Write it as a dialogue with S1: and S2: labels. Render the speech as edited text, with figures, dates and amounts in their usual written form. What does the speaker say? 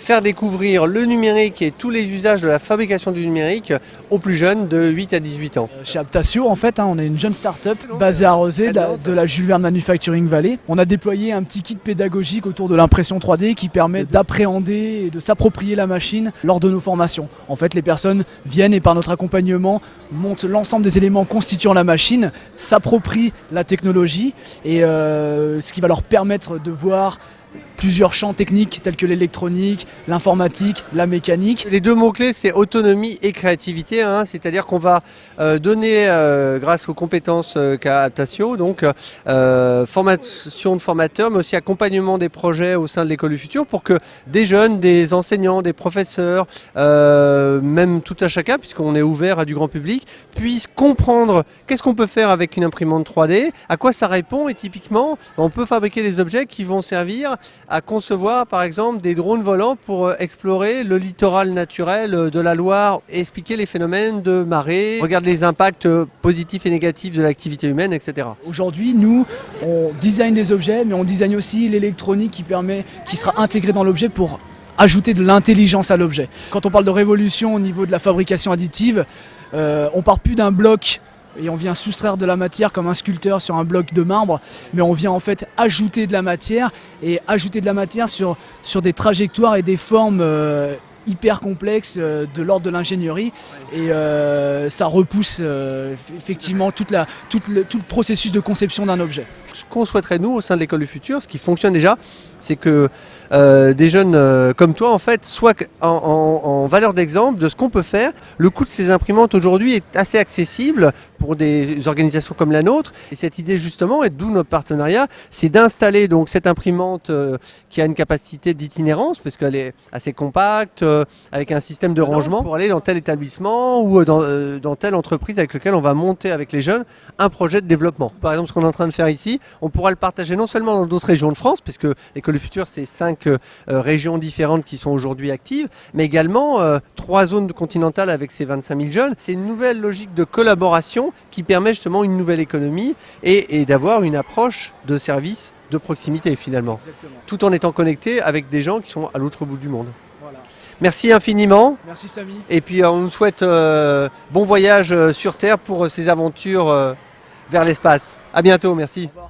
S1: faire découvrir le numérique et tous les usages de la fabrication du numérique aux plus jeunes de 8 à 18 ans.
S2: Chez Aptatio, en fait, on est une jeune start-up basée à Rezé, de la Jules Verne Manufacturing Valley. On a déployé un petit kit pédagogique autour de l'impression 3D qui permet d'appréhender et de s'approprier la machine lors de nos formations. En fait, les personnes viennent et par notre accompagnement montent l'ensemble des éléments constituant la machine, s'approprient la technologie et ce qui va leur permettre de voir plusieurs champs techniques tels que l'électronique, l'informatique, la mécanique.
S1: Les deux mots-clés, c'est autonomie et créativité, hein, c'est-à-dire qu'on va donner, grâce aux compétences qu'a Aptatio, donc formation de formateurs, mais aussi accompagnement des projets au sein de l'école du futur pour que des jeunes, des enseignants, des professeurs, même tout à chacun, puisqu'on est ouvert à du grand public, puissent comprendre qu'est-ce qu'on peut faire avec une imprimante 3D, à quoi ça répond et typiquement, on peut fabriquer des objets qui vont servir à concevoir par exemple des drones volants pour explorer le littoral naturel de la Loire et expliquer les phénomènes de marée, regarder les impacts positifs et négatifs de l'activité humaine, etc.
S2: Aujourd'hui, nous, on design des objets, mais on design aussi l'électronique qui sera intégrée dans l'objet pour ajouter de l'intelligence à l'objet. Quand on parle de révolution au niveau de la fabrication additive, on part plus d'un bloc et on vient soustraire de la matière comme un sculpteur sur un bloc de marbre, mais on vient en fait ajouter de la matière et ajouter de la matière sur des trajectoires et des formes hyper complexes de l'ordre de l'ingénierie et ça repousse effectivement tout le processus de conception d'un objet.
S1: Ce qu'on souhaiterait nous au sein de l'école du futur, ce qui fonctionne déjà, c'est que des jeunes comme toi en fait soient en valeur d'exemple de ce qu'on peut faire. Le coût de ces imprimantes aujourd'hui est assez accessible pour des organisations comme la nôtre et cette idée justement, et d'où notre partenariat, c'est d'installer donc cette imprimante qui a une capacité d'itinérance parce qu'elle est assez compacte avec un système de rangement pour aller dans tel établissement ou dans telle entreprise avec laquelle on va monter avec les jeunes un projet de développement. Par exemple, ce qu'on est en train de faire ici, on pourra le partager non seulement dans d'autres régions de France, puisque l'école du futur c'est 5 régions différentes qui sont aujourd'hui actives, mais également 3 zones continentales avec ces 25 000 jeunes. C'est une nouvelle logique de collaboration qui permet justement une nouvelle économie et d'avoir une approche de service de proximité finalement.
S2: Exactement.
S1: Tout en étant connecté avec des gens qui sont à l'autre bout du monde.
S2: Voilà.
S1: Merci infiniment.
S2: Merci Samy.
S1: Et puis on nous souhaite bon voyage sur Terre pour ces aventures vers l'espace. À bientôt, merci.
S2: Au revoir.